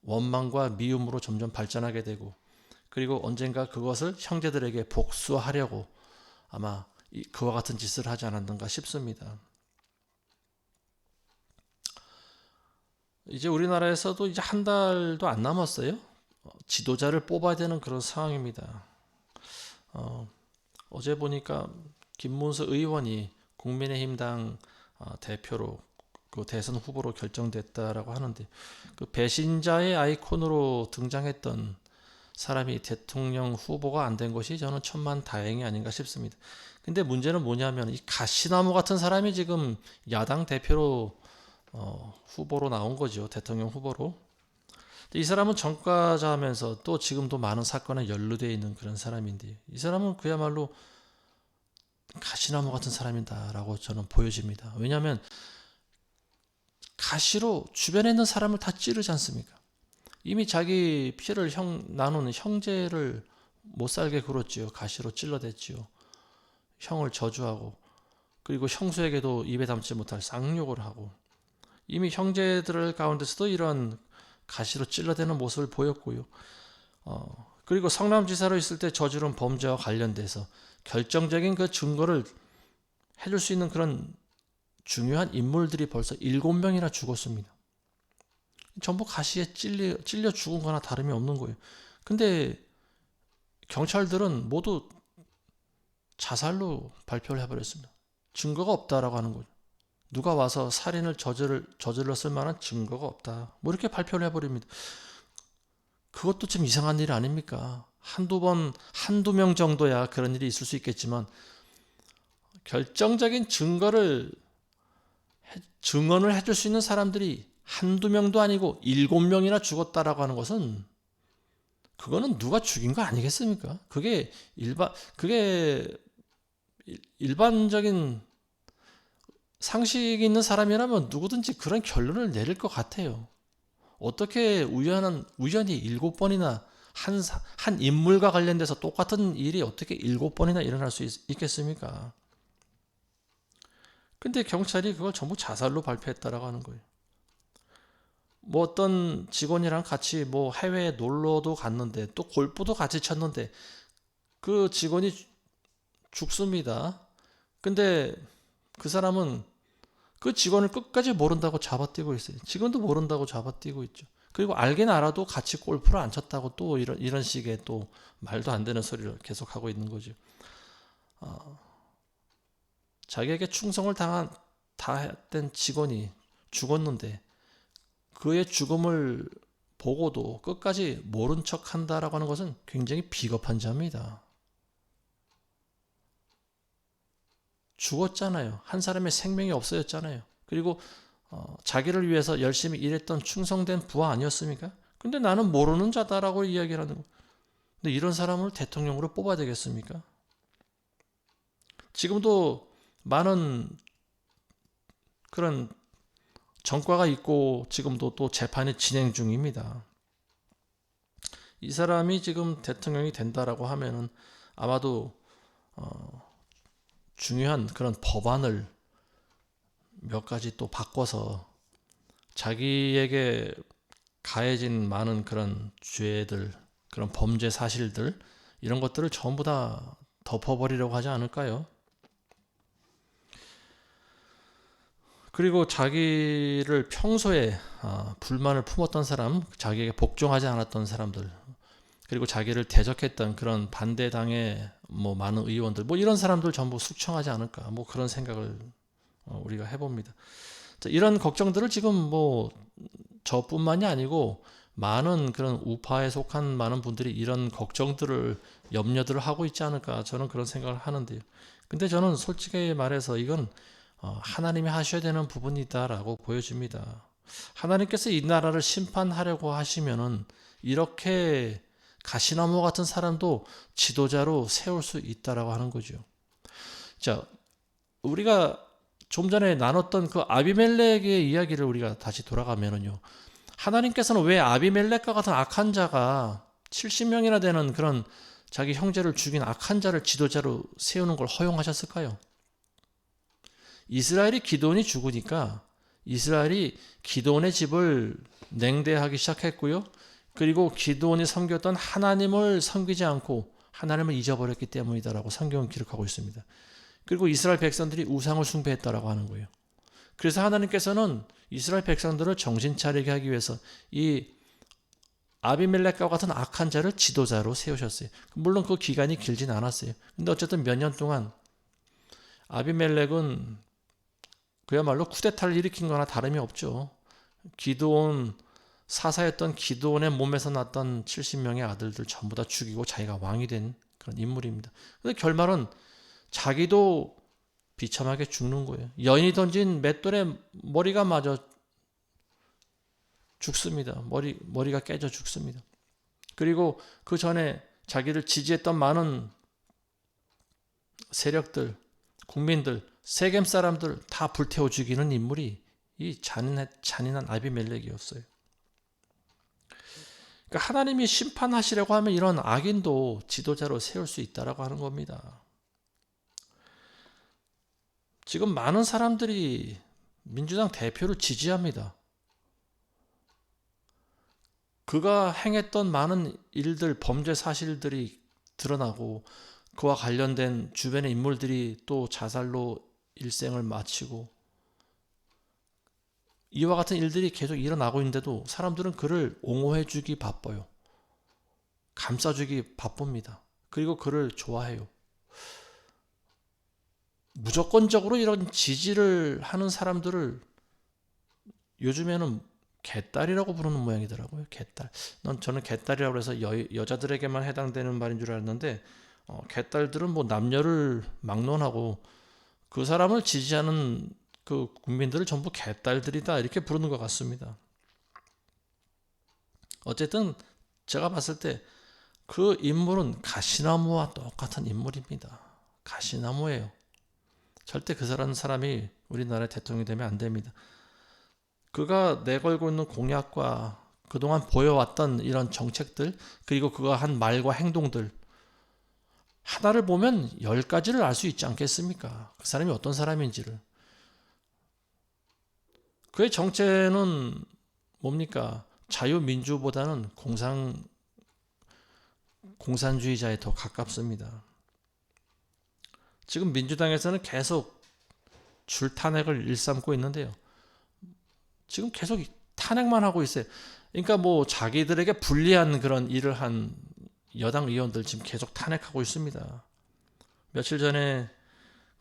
S1: 원망과 미움으로 점점 발전하게 되고, 그리고 언젠가 그것을 형제들에게 복수하려고 아마 그와 같은 짓을 하지 않았는가 싶습니다. 이제 우리나라에서도 이제 한 달도 안 남았어요. 지도자를 뽑아야 되는 그런 상황입니다. 어제 보니까 김문수 의원이 국민의힘당 대표로 그 대선 후보로 결정됐다라고 하는데, 그 배신자의 아이콘으로 등장했던 사람이 대통령 후보가 안 된 것이 저는 천만다행이 아닌가 싶습니다. 근데 문제는 뭐냐면 이 가시나무 같은 사람이 지금 야당 대표로 후보로 나온 거죠. 대통령 후보로. 이 사람은 전과자면서 또 지금도 많은 사건에 연루되어 있는 그런 사람인데, 이 사람은 그야말로 가시나무 같은 사람이다라고 저는 보여집니다. 왜냐하면 가시로 주변에 있는 사람을 다 찌르지 않습니까? 이미 자기 피를 나누는 형제를 못 살게 굴었지요. 가시로 찔러댔지요. 형을 저주하고, 그리고 형수에게도 입에 담지 못할 쌍욕을 하고, 이미 형제들 가운데서도 이런 가시로 찔러대는 모습을 보였고요. 그리고 성남지사로 있을 때 저지른 범죄와 관련돼서 결정적인 그 증거를 해줄 수 있는 그런 중요한 인물들이 벌써 7명이나 죽었습니다. 전부 가시에 찔려 죽은 거나 다름이 없는 거예요. 근데 경찰들은 모두 자살로 발표를 해버렸습니다. 증거가 없다라고 하는 거죠. 누가 와서 살인을 저질렀을 만한 증거가 없다, 뭐 이렇게 발표를 해버립니다. 그것도 좀 이상한 일 아닙니까? 한두 명 정도야 그런 일이 있을 수 있겠지만, 결정적인 증언을 해줄 수 있는 사람들이 한두 명도 아니고 7명이나 죽었다라고 하는 것은, 그거는 누가 죽인 거 아니겠습니까? 그게 일반적인 상식이 있는 사람이라면 누구든지 그런 결론을 내릴 것 같아요. 어떻게 우연히 7번이나 한 인물과 관련돼서 똑같은 일이 어떻게 7번이나 일어날 수 있겠습니까? 근데 경찰이 그걸 전부 자살로 발표했다라고 하는 거예요. 뭐 어떤 직원이랑 같이 뭐 해외에 놀러도 갔는데 또 골프도 같이 쳤는데 그 직원이 죽습니다. 근데 그 사람은 그 직원을 끝까지 모른다고 잡아뛰고 있어요. 직원도 모른다고 잡아뛰고 있죠. 그리고 알긴 알아도 같이 골프를 안 쳤다고 또 이런 식의 또 말도 안 되는 소리를 계속하고 있는 거죠. 자기에게 충성을 다했던 직원이 죽었는데 그의 죽음을 보고도 끝까지 모른 척 한다라고 하는 것은 굉장히 비겁한 자입니다. 죽었잖아요. 한 사람의 생명이 없어졌잖아요. 그리고 자기를 위해서 열심히 일했던 충성된 부하 아니었습니까? 근데 나는 모르는 자다라고 이야기를 하는 거예요. 근데 이런 사람을 대통령으로 뽑아야 되겠습니까? 지금도 많은 그런 전과가 있고 지금도 또 재판이 진행 중입니다. 이 사람이 지금 대통령이 된다라고 하면은 아마도 중요한 그런 법안을 몇 가지 또 바꿔서 자기에게 가해진 많은 그런 죄들, 그런 범죄 사실들, 이런 것들을 전부 다 덮어버리려고 하지 않을까요? 그리고 자기를 평소에 불만을 품었던 사람, 자기에게 복종하지 않았던 사람들, 그리고 자기를 대적했던 그런 반대당의 뭐 많은 의원들, 뭐 이런 사람들 전부 숙청하지 않을까, 뭐 그런 생각을 우리가 해봅니다. 자, 이런 걱정들을 지금 뭐 저뿐만이 아니고 많은 그런 우파에 속한 많은 분들이 이런 걱정들을, 염려들을 하고 있지 않을까, 저는 그런 생각을 하는데요. 근데 저는 솔직히 말해서 이건 하나님이 하셔야 되는 부분이다라고 보여집니다. 하나님께서 이 나라를 심판하려고 하시면은 이렇게 가시나무 같은 사람도 지도자로 세울 수 있다라고 하는 거죠. 자, 우리가 좀 전에 나눴던 그 아비멜렉의 이야기를 우리가 다시 돌아가면은요. 하나님께서는 왜 아비멜렉과 같은 악한 자가 70명이나 되는 그런 자기 형제를 죽인 악한 자를 지도자로 세우는 걸 허용하셨을까요? 이스라엘이 기드온이 죽으니까 이스라엘이 기드온의 집을 냉대하기 시작했고요. 그리고 기드온이 섬겼던 하나님을 섬기지 않고 하나님을 잊어버렸기 때문이다라고 성경은 기록하고 있습니다. 그리고 이스라엘 백성들이 우상을 숭배했다라고 하는 거예요. 그래서 하나님께서는 이스라엘 백성들을 정신 차리게 하기 위해서 이 아비멜렉과 같은 악한 자를 지도자로 세우셨어요. 물론 그 기간이 길진 않았어요. 근데 어쨌든 몇 년 동안 아비멜렉은 그야말로 쿠데타를 일으킨 거나 다름이 없죠. 기드온, 사사였던 기드온의 몸에서 났던 70명의 아들들 전부 다 죽이고 자기가 왕이 된 그런 인물입니다. 근데 결말은 자기도 비참하게 죽는 거예요. 여인이 던진 맷돌에 머리가 맞아 죽습니다. 머리가 깨져 죽습니다. 그리고 그 전에 자기를 지지했던 많은 세력들, 국민들, 세겜 사람들 다 불태워 죽이는 인물이 이 잔인한 아비멜렉이었어요. 그러니까 하나님이 심판하시려고 하면 이런 악인도 지도자로 세울 수 있다라고 하는 겁니다. 지금 많은 사람들이 민주당 대표를 지지합니다. 그가 행했던 많은 일들, 범죄 사실들이 드러나고 그와 관련된 주변의 인물들이 또 자살로 일생을 마치고 이와 같은 일들이 계속 일어나고 있는데도 사람들은 그를 옹호해주기 바빠요. 감싸주기 바쁩니다. 그리고 그를 좋아해요. 무조건적으로 이런 지지를 하는 사람들을 요즘에는 개딸이라고 부르는 모양이더라고요. 개딸. 저는 개딸이라고 해서 여자들에게만 해당되는 말인 줄 알았는데 개딸들은 뭐 남녀를 막론하고 그 사람을 지지하는 그 국민들을 전부 개딸들이다 이렇게 부르는 것 같습니다. 어쨌든 제가 봤을 때 그 인물은 가시나무와 똑같은 인물입니다. 가시나무예요. 절대 그 사람이 우리나라의 대통령이 되면 안 됩니다. 그가 내걸고 있는 공약과 그동안 보여왔던 이런 정책들, 그리고 그가 한 말과 행동들, 하나를 보면 10가지를 알 수 있지 않겠습니까? 그 사람이 어떤 사람인지를. 그의 정체는 뭡니까? 자유민주보다는 공산주의자에 더 가깝습니다. 지금 민주당에서는 계속 줄탄핵을 일삼고 있는데요. 지금 계속 탄핵만 하고 있어요. 그러니까 뭐 자기들에게 불리한 그런 일을 한 여당 의원들 지금 계속 탄핵하고 있습니다. 며칠 전에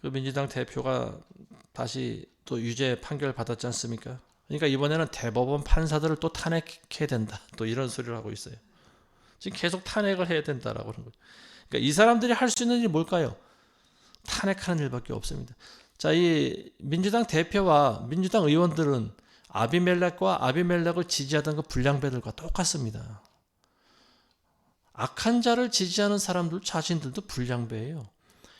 S1: 그 민주당 대표가 다시 또 유죄 판결 받았지 않습니까? 그러니까 이번에는 대법원 판사들을 또 탄핵해야 된다. 또 이런 소리를 하고 있어요. 지금 계속 탄핵을 해야 된다라고 하는 거죠. 그러니까 이 사람들이 할 수 있는 일이 뭘까요? 탄핵하는 일밖에 없습니다. 자, 이 민주당 대표와 민주당 의원들은 아비멜렉과 아비멜렉을 지지하던 그 불량배들과 똑같습니다. 악한 자를 지지하는 사람들 자신들도 불량배예요.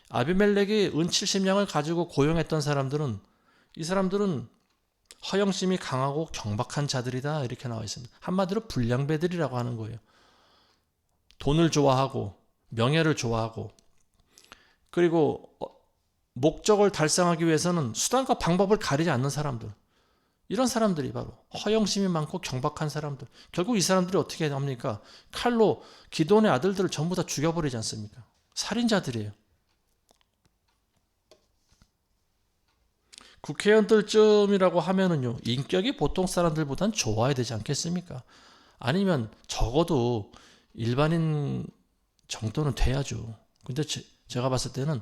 S1: 아비멜렉이 은 70냥을 가지고 고용했던 사람들은 이 사람들은 허영심이 강하고 경박한 자들이다 이렇게 나와 있습니다. 한마디로 불량배들이라고 하는 거예요. 돈을 좋아하고 명예를 좋아하고 그리고 목적을 달성하기 위해서는 수단과 방법을 가리지 않는 사람들, 이런 사람들이 바로 허영심이 많고 경박한 사람들. 결국 이 사람들이 어떻게 합니까? 칼로 기드온의 아들들을 전부 다 죽여버리지 않습니까? 살인자들이에요. 국회의원들쯤이라고 하면은요, 인격이 보통 사람들보단 좋아야 되지 않겠습니까? 아니면 적어도 일반인 정도는 돼야죠. 근데 제가 봤을 때는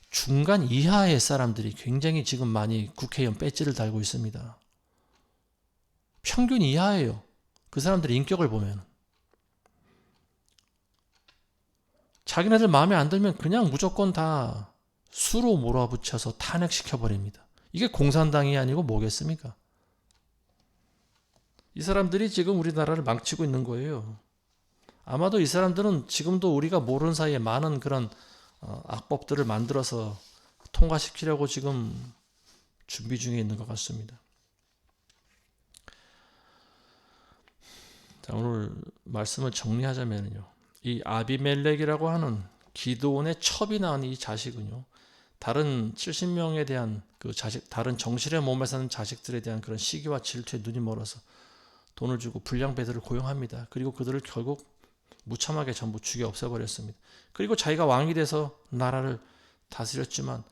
S1: 중간 이하의 사람들이 굉장히 지금 많이 국회의원 배지를 달고 있습니다. 평균 이하예요. 그 사람들의 인격을 보면. 자기네들 마음에 안 들면 그냥 무조건 다 수로 몰아붙여서 탄핵시켜버립니다. 이게 공산당이 아니고 뭐겠습니까? 이 사람들이 지금 우리나라를 망치고 있는 거예요. 아마도 이 사람들은 지금도 우리가 모르는 사이에 많은 그런 악법들을 만들어서 통과시키려고 지금 준비 중에 있는 것 같습니다. 자, 오늘 말씀을 정리하자면요, 이 아비멜렉이라고 하는 기드온의 첩이 낳은 이 자식은요, 다른 70명에 대한 그 자식, 다른 정실의 몸에 사는 자식들에 대한 그런 시기와 질투에 눈이 멀어서 돈을 주고 불량배들을 고용합니다. 그리고 그들을 결국 무참하게 전부 죽여 없애버렸습니다. 그리고 자기가 왕이 돼서 나라를 다스렸지만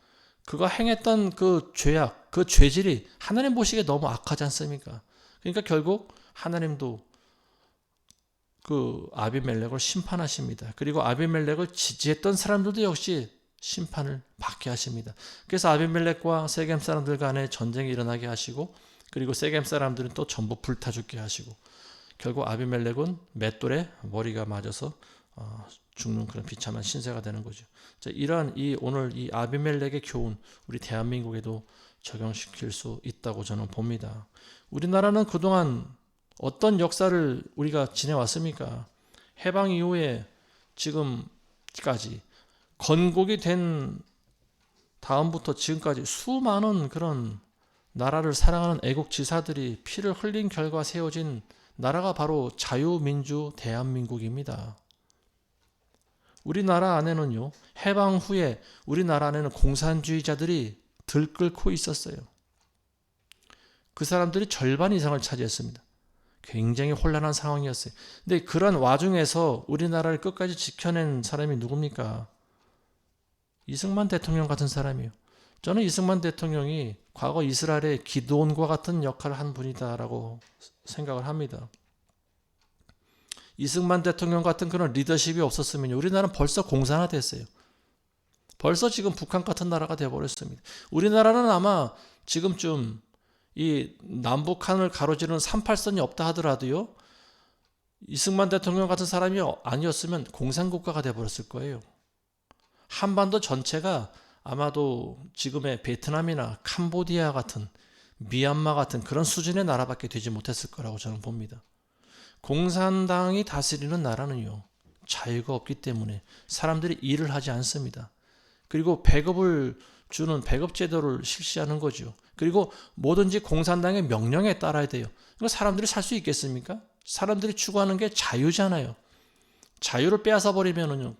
S1: 그가 행했던 그 죄악, 그 죄질이 하나님 보시기에 너무 악하지 않습니까? 그러니까 결국 하나님도 그 아비멜렉을 심판하십니다. 그리고 아비멜렉을 지지했던 사람들도 역시 심판을 받게 하십니다. 그래서 아비멜렉과 세겜 사람들 간에 전쟁이 일어나게 하시고, 그리고 세겜 사람들은 또 전부 불타 죽게 하시고, 결국 아비멜렉은 맷돌에 머리가 맞아서 죽는 그런 비참한 신세가 되는 거죠. 자, 이러한 오늘 이 아비멜렉의 교훈, 우리 대한민국에도 적용시킬 수 있다고 저는 봅니다. 우리나라는 그동안 어떤 역사를 우리가 지내왔습니까? 해방 이후에 지금까지 건국이 된 다음부터 지금까지 수많은 그런 나라를 사랑하는 애국지사들이 피를 흘린 결과 세워진 나라가 바로 자유민주 대한민국입니다. 우리나라 안에는요, 해방 후에 우리나라 안에는 공산주의자들이 들끓고 있었어요. 그 사람들이 절반 이상을 차지했습니다. 굉장히 혼란한 상황이었어요. 근데 그런 와중에서 우리나라를 끝까지 지켜낸 사람이 누굽니까? 이승만 대통령 같은 사람이에요. 저는 이승만 대통령이 과거 이스라엘의 기드온과 같은 역할을 한 분이다라고 생각을 합니다. 이승만 대통령 같은 그런 리더십이 없었으면 우리나라는 벌써 공산화됐어요. 벌써 지금 북한 같은 나라가 되어버렸습니다. 우리나라는 아마 지금쯤 이 남북한을 가로지르는 38선이 없다 하더라도요, 이승만 대통령 같은 사람이 아니었으면 공산국가가 되어버렸을 거예요. 한반도 전체가 아마도 지금의 베트남이나 캄보디아 같은, 미얀마 같은 그런 수준의 나라밖에 되지 못했을 거라고 저는 봅니다. 공산당이 다스리는 나라는요, 자유가 없기 때문에 사람들이 일을 하지 않습니다. 그리고 배급을 주는 배급제도를 실시하는 거죠. 그리고 뭐든지 공산당의 명령에 따라야 돼요. 그러니까 사람들이 살 수 있겠습니까? 사람들이 추구하는 게 자유잖아요. 자유를 빼앗아 버리면은요,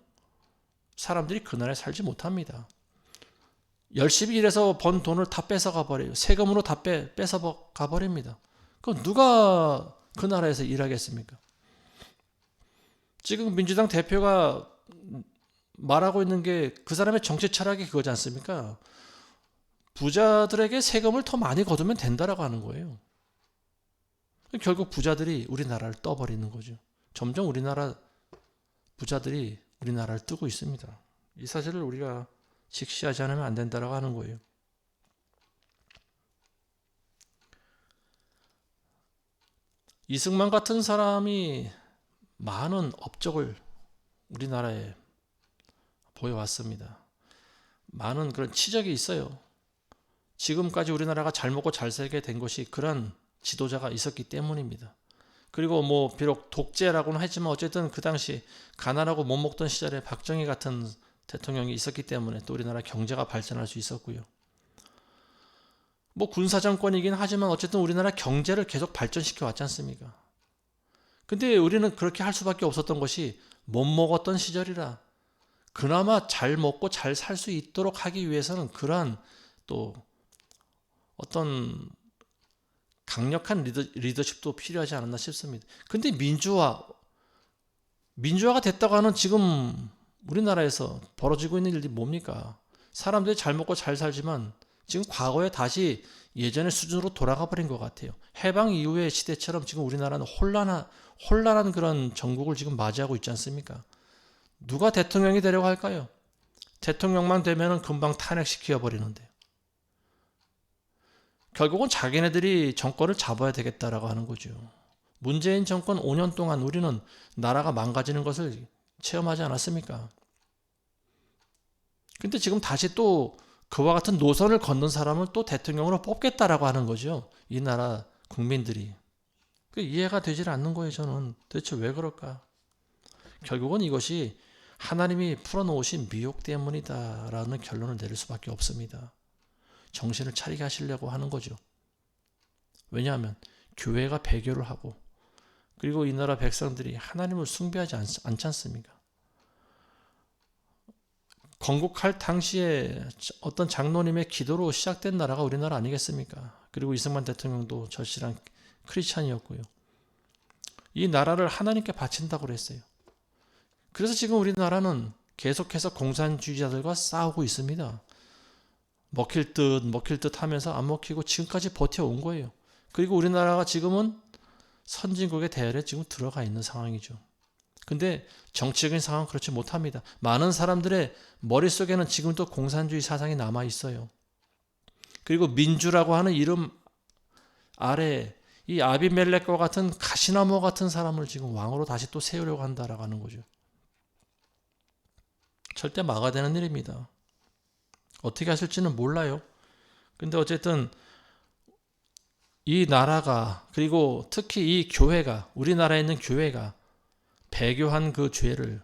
S1: 사람들이 그 나라에 살지 못합니다. 열심히 일해서 번 돈을 다 뺏어가 버려요. 세금으로 다 뺏어 가버립니다. 그럼 누가 그 나라에서 일하겠습니까? 지금 민주당 대표가 말하고 있는 게 그 사람의 정치 철학이 그거지 않습니까? 부자들에게 세금을 더 많이 거두면 된다라고 하는 거예요. 결국 부자들이 우리나라를 떠버리는 거죠. 점점 우리나라 부자들이 우리나라를 뜨고 있습니다. 이 사실을 우리가 직시하지 않으면 안 된다라고 하는 거예요. 이승만 같은 사람이 많은 업적을 우리나라에 보여왔습니다. 많은 그런 치적이 있어요. 지금까지 우리나라가 잘 먹고 잘 살게 된 것이 그런 지도자가 있었기 때문입니다. 그리고 뭐 비록 독재라고는 했지만 어쨌든 그 당시 가난하고 못 먹던 시절에 박정희 같은 대통령이 있었기 때문에 또 우리나라 경제가 발전할 수 있었고요. 뭐 군사정권이긴 하지만 어쨌든 우리나라 경제를 계속 발전시켜 왔지 않습니까? 근데 우리는 그렇게 할 수밖에 없었던 것이 못 먹었던 시절이라 그나마 잘 먹고 잘 살 수 있도록 하기 위해서는 그러한 또 어떤 강력한 리더십도 필요하지 않았나 싶습니다. 근데 민주화가 됐다고 하는 지금 우리나라에서 벌어지고 있는 일이 뭡니까? 사람들이 잘 먹고 잘 살지만 지금 과거에 다시 예전의 수준으로 돌아가 버린 것 같아요. 해방 이후의 시대처럼 지금 우리나라는 혼란한 그런 정국을 지금 맞이하고 있지 않습니까? 누가 대통령이 되려고 할까요? 대통령만 되면은 금방 탄핵시켜 버리는데. 결국은 자기네들이 정권을 잡아야 되겠다라고 하는 거죠. 문재인 정권 5년 동안 우리는 나라가 망가지는 것을 체험하지 않았습니까? 근데 지금 다시 또 그와 같은 노선을 걷는 사람을 또 대통령으로 뽑겠다라고 하는 거죠. 이 나라 국민들이. 이해가 되질 않는 거예요, 저는. 도대체 왜 그럴까? 결국은 이것이 하나님이 풀어놓으신 미혹 때문이다라는 결론을 내릴 수밖에 없습니다. 정신을 차리게 하시려고 하는 거죠. 왜냐하면 교회가 배교를 하고 그리고 이 나라 백성들이 하나님을 숭배하지 않지 않습니까? 건국할 당시에 어떤 장로님의 기도로 시작된 나라가 우리나라 아니겠습니까? 그리고 이승만 대통령도 절실한 크리스찬이었고요. 이 나라를 하나님께 바친다고 그랬어요. 그래서 지금 우리나라는 계속해서 공산주의자들과 싸우고 있습니다. 먹힐 듯 하면서 안 먹히고 지금까지 버텨온 거예요. 그리고 우리나라가 지금은 선진국의 대열에 지금 들어가 있는 상황이죠. 근데 정치적인 상황은 그렇지 못합니다. 많은 사람들의 머릿속에는 지금도 공산주의 사상이 남아 있어요. 그리고 민주라고 하는 이름 아래 이 아비멜렉과 같은 가시나무 같은 사람을 지금 왕으로 다시 또 세우려고 한다라고 하는 거죠. 절대 막아야 되는 일입니다. 어떻게 하실지는 몰라요. 근데 어쨌든 이 나라가 그리고 특히 이 교회가 우리나라에 있는 교회가 배교한 그 죄를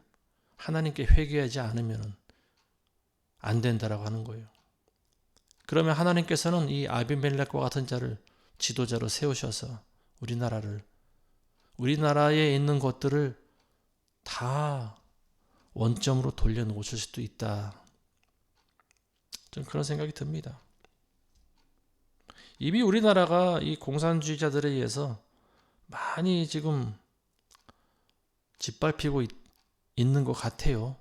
S1: 하나님께 회개하지 않으면 안 된다라고 하는 거예요. 그러면 하나님께서는 이 아비멜렉과 같은 자를 지도자로 세우셔서 우리나라에 있는 것들을 다 원점으로 돌려놓으실 수도 있다. 좀 그런 생각이 듭니다. 이미 우리나라가 이 공산주의자들에 의해서 많이 지금 짓밟히고 있는 것 같아요.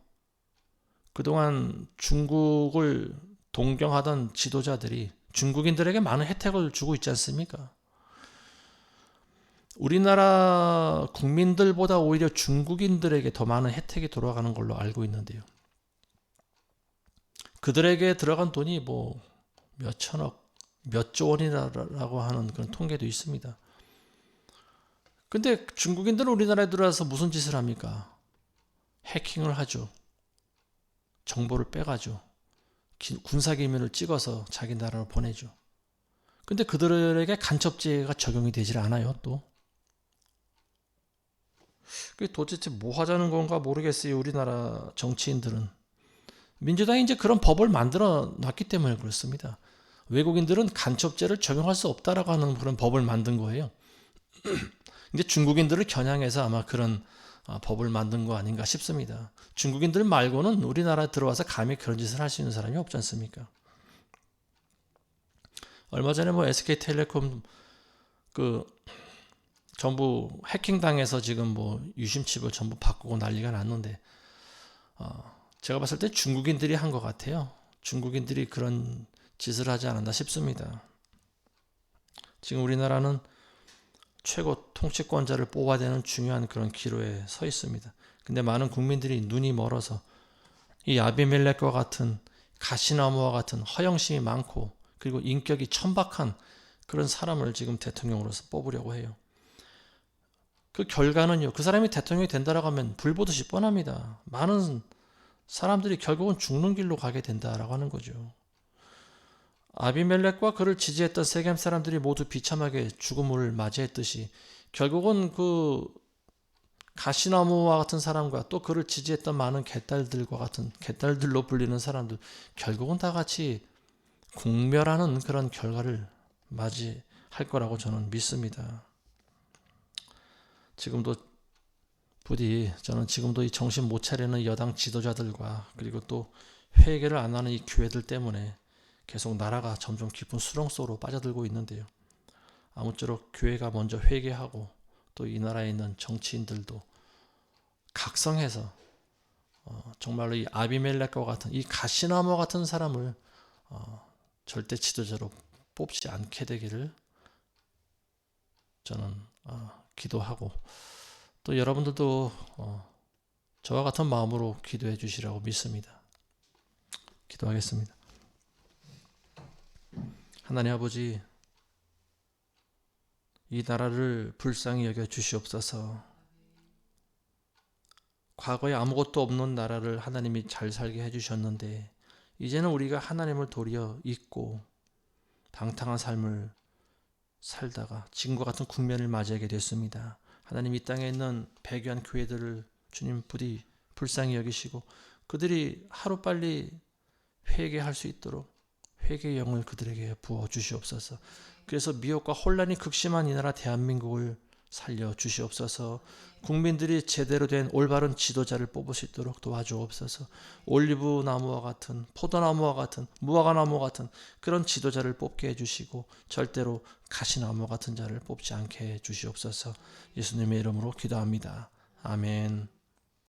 S1: 그동안 중국을 동경하던 지도자들이 중국인들에게 많은 혜택을 주고 있지 않습니까? 우리나라 국민들보다 오히려 중국인들에게 더 많은 혜택이 돌아가는 걸로 알고 있는데요. 그들에게 들어간 돈이 뭐 몇 천억, 몇 조 원이라고 하는 그런 통계도 있습니다. 근데 중국인들은 우리나라에 들어와서 무슨 짓을 합니까? 해킹을 하죠. 정보를 빼가죠. 군사기밀을 찍어서 자기 나라로 보내죠. 근데 그들에게 간첩죄가 적용이 되질 않아요, 또. 그게 도대체 뭐 하자는 건가 모르겠어요, 우리나라 정치인들은. 민주당이 이제 그런 법을 만들어 놨기 때문에 그렇습니다. 외국인들은 간첩죄를 적용할 수 없다라고 하는 그런 법을 만든 거예요. 이제 중국인들을 겨냥해서 아마 그런 법을 만든 거 아닌가 싶습니다. 중국인들 말고는 우리나라에 들어와서 감히 그런 짓을 할 수 있는 사람이 없지 않습니까? 얼마 전에 뭐 SK텔레콤 전부 해킹당해서 지금 뭐 유심칩을 전부 바꾸고 난리가 났는데 제가 봤을 때 중국인들이 한 것 같아요. 중국인들이 그런 짓을 하지 않았나 싶습니다. 지금 우리나라는 최고 통치권자를 뽑아야 되는 중요한 그런 기로에 서 있습니다. 근데 많은 국민들이 눈이 멀어서 이 아비멜렉과 같은 가시나무와 같은 허영심이 많고 그리고 인격이 천박한 그런 사람을 지금 대통령으로서 뽑으려고 해요. 그 결과는요. 그 사람이 대통령이 된다라고 하면 불보듯이 뻔합니다. 많은 사람들이 결국은 죽는 길로 가게 된다라고 하는 거죠. 아비멜렉과 그를 지지했던 세겜 사람들이 모두 비참하게 죽음을 맞이했듯이 결국은 그 가시나무와 같은 사람과 또 그를 지지했던 많은 개딸들과 같은 개딸들로 불리는 사람들 결국은 다 같이 공멸하는 그런 결과를 맞이할 거라고 저는 믿습니다. 지금도 부디 저는 지금도 이 정신 못 차리는 여당 지도자들과 그리고 또 회개를 안 하는 이 교회들 때문에 계속 나라가 점점 깊은 수렁 속으로 빠져들고 있는데요. 아무쪼록 교회가 먼저 회개하고 또 이 나라에 있는 정치인들도 각성해서 정말로 이 아비멜렉과 같은 이 가시나무 같은 사람을 절대 지도자로 뽑지 않게 되기를 저는 기도하고, 또 여러분들도 저와 같은 마음으로 기도해 주시라고 믿습니다. 기도하겠습니다. 하나님 아버지, 이 나라를 불쌍히 여겨 주시옵소서. 과거에 아무것도 없는 나라를 하나님이 잘 살게 해주셨는데 이제는 우리가 하나님을 도리어 잊고 방탕한 삶을 살다가 지금과 같은 국면을 맞이하게 됐습니다. 하나님, 이 땅에 있는 배교한 교회들을 주님 부디 불쌍히 여기시고 그들이 하루빨리 회개할 수 있도록 회개의 영을 그들에게 부어 주시옵소서. 그래서 미혹과 혼란이 극심한 이 나라 대한민국을 살려 주시옵소서. 국민들이 제대로 된 올바른 지도자를 뽑을 수 있도록 도와주옵소서. 올리브 나무와 같은, 포도나무와 같은, 무화과나무 같은 그런 지도자를 뽑게 해주시고 절대로 가시나무 같은 자를 뽑지 않게 해주시옵소서. 예수님의 이름으로 기도합니다. 아멘.